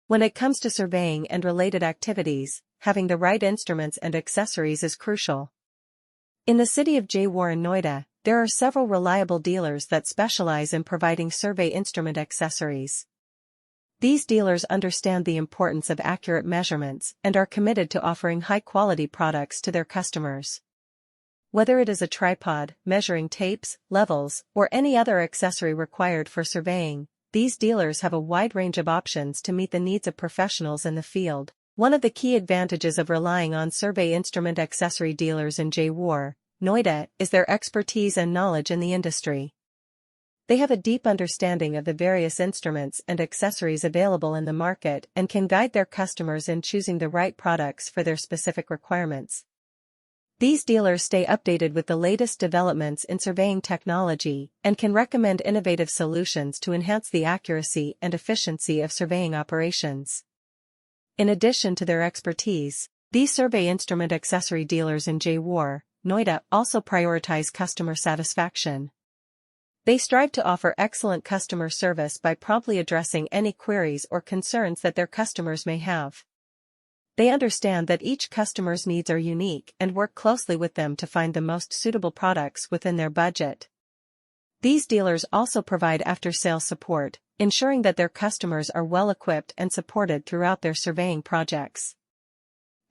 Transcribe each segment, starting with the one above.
When it comes to surveying and related activities, having the right instruments and accessories is crucial. In the city of Jaewar in Noida, there are several reliable dealers that specialize in providing survey instrument accessories. These dealers understand the importance of accurate measurements and are committed to offering high-quality products to their customers. Whether it is a tripod, measuring tapes, levels, or any other accessory required for surveying, these dealers have a wide range of options to meet the needs of professionals in the field. One of the key advantages of relying on survey instrument accessory dealers in Jaewar, Noida, is their expertise and knowledge in the industry. They have a deep understanding of the various instruments and accessories available in the market and can guide their customers in choosing the right products for their specific requirements. These dealers stay updated with the latest developments in surveying technology and can recommend innovative solutions to enhance the accuracy and efficiency of surveying operations. In addition to their expertise, these survey instrument accessory dealers in Jaewar, Noida also prioritize customer satisfaction. They strive to offer excellent customer service by promptly addressing any queries or concerns that their customers may have. They understand that each customer's needs are unique and work closely with them to find the most suitable products within their budget. These dealers also provide after-sales support, ensuring that their customers are well equipped and supported throughout their surveying projects.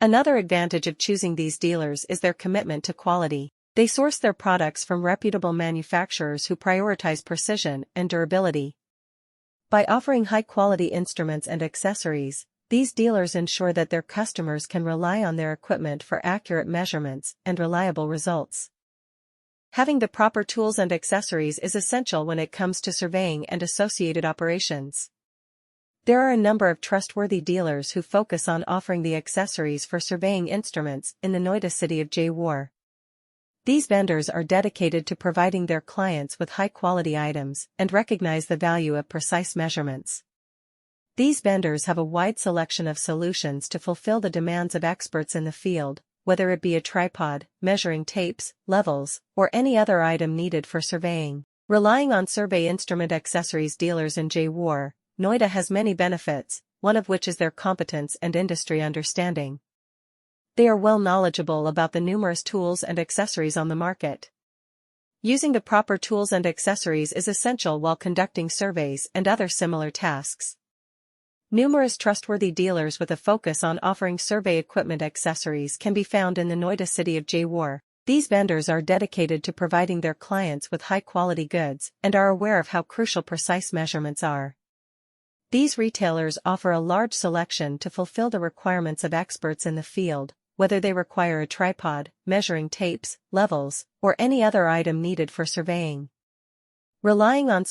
Another advantage of choosing these dealers is their commitment to quality. They source their products from reputable manufacturers who prioritize precision and durability. By offering high-quality instruments and accessories, these dealers ensure that their customers can rely on their equipment for accurate measurements and reliable results. Having the proper tools and accessories is essential when it comes to surveying and associated operations. There are a number of trustworthy dealers who focus on offering the accessories for surveying instruments in the Noida city of Jaewar. These vendors are dedicated to providing their clients with high-quality items and recognize the value of precise measurements. These vendors have a wide selection of solutions to fulfill the demands of experts in the field, whether it be a tripod, measuring tapes, levels, or any other item needed for surveying. Relying on survey instrument accessories dealers in Jaewar, Noida has many benefits, one of which is their competence and industry understanding. They are well knowledgeable about the numerous tools and accessories on the market. Using the proper tools and accessories is essential while conducting surveys and other similar tasks. Numerous trustworthy dealers with a focus on offering survey equipment accessories can be found in the Noida city of Jaewar. These vendors are dedicated to providing their clients with high-quality goods and are aware of how crucial precise measurements are. These retailers offer a large selection to fulfill the requirements of experts in the field, whether they require a tripod, measuring tapes, levels, or any other item needed for surveying. Relying on